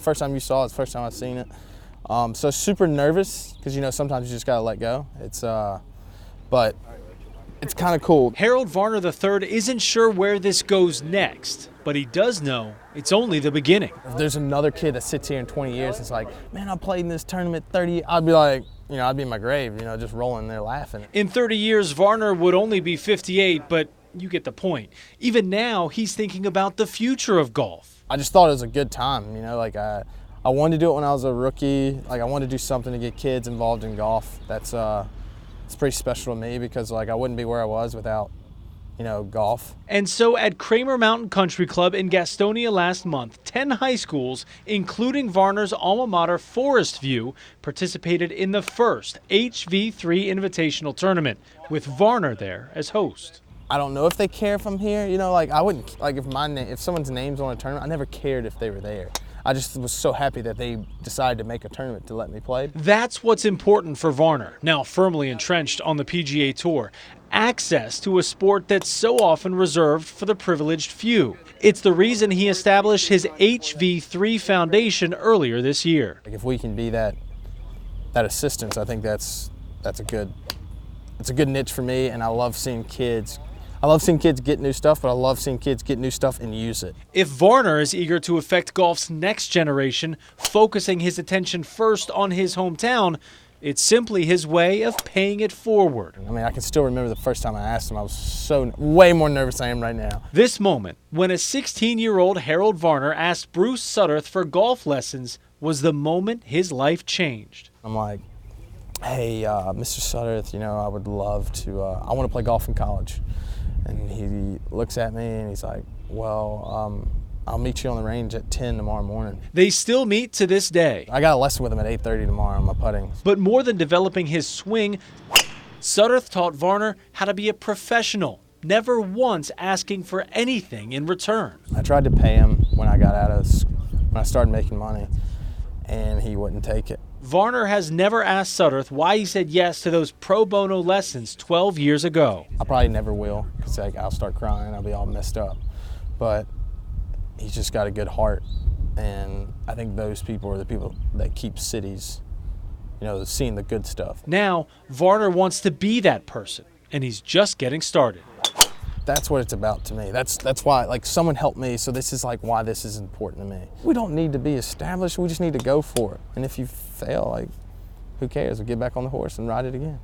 first time you saw it, it's the first time I've seen it. So super nervous because, you know, sometimes you just got to let go. But it's kind of cool. Harold Varner III isn't sure where this goes next, but he does know it's only the beginning. If there's another kid that sits here in 20 years, it's like, man, I played in this tournament 30, I'd be like, you know, I'd be in my grave, you know, just rolling there laughing. In 30 years, Varner would only be 58, but you get the point. Even now, he's thinking about the future of golf. I just thought it was a good time, you know, like I wanted to do it when I was a rookie. Like I wanted to do something to get kids involved in golf. It's pretty special to me because like I wouldn't be where I was without, you know, golf. And so at Kramer Mountain Country Club in Gastonia last month, 10 high schools, including Varner's alma mater Forest View, participated in the first HV3 Invitational Tournament, with Varner there as host. I don't know if they care if I'm here, you know, like I wouldn't, like if someone's name's on a tournament, I never cared if they were there. I just was so happy that they decided to make a tournament to let me play. That's what's important for Varner, now firmly entrenched on the PGA Tour. Access to a sport that's so often reserved for the privileged few. It's the reason he established his HV3 Foundation earlier this year. Like if we can be that assistance, I think it's a good niche for me, and I love seeing kids. I love seeing kids get new stuff, but I love seeing kids get new stuff and use it. If Varner is eager to affect golf's next generation, focusing his attention first on his hometown, it's simply his way of paying it forward. I mean, I can still remember the first time I asked him. I was way more nervous than I am right now. This moment, when a 16-year-old Harold Varner asked Bruce Sutterth for golf lessons, was the moment his life changed. I'm like, hey, Mr. Sutterth, you know, I would love to, I want to play golf in college. And he looks at me and he's like, well, I'll meet you on the range at 10 tomorrow morning. They still meet to this day. I got a lesson with him at 8:30 tomorrow on my putting. But more than developing his swing, Sutterth taught Varner how to be a professional, never once asking for anything in return. I tried to pay him when I started making money, and he wouldn't take it. Varner has never asked Sutterth why he said yes to those pro bono lessons 12 years ago. I probably never will, because like, I'll start crying, I'll be all messed up. But he's just got a good heart, and I think those people are the people that keep cities, you know, seeing the good stuff. Now, Varner wants to be that person, and he's just getting started. That's what it's about to me. That's why, like, someone helped me, so this is like why this is important to me. We don't need to be established, we just need to go for it. And if you fail, like, who cares? We'll get back on the horse and ride it again.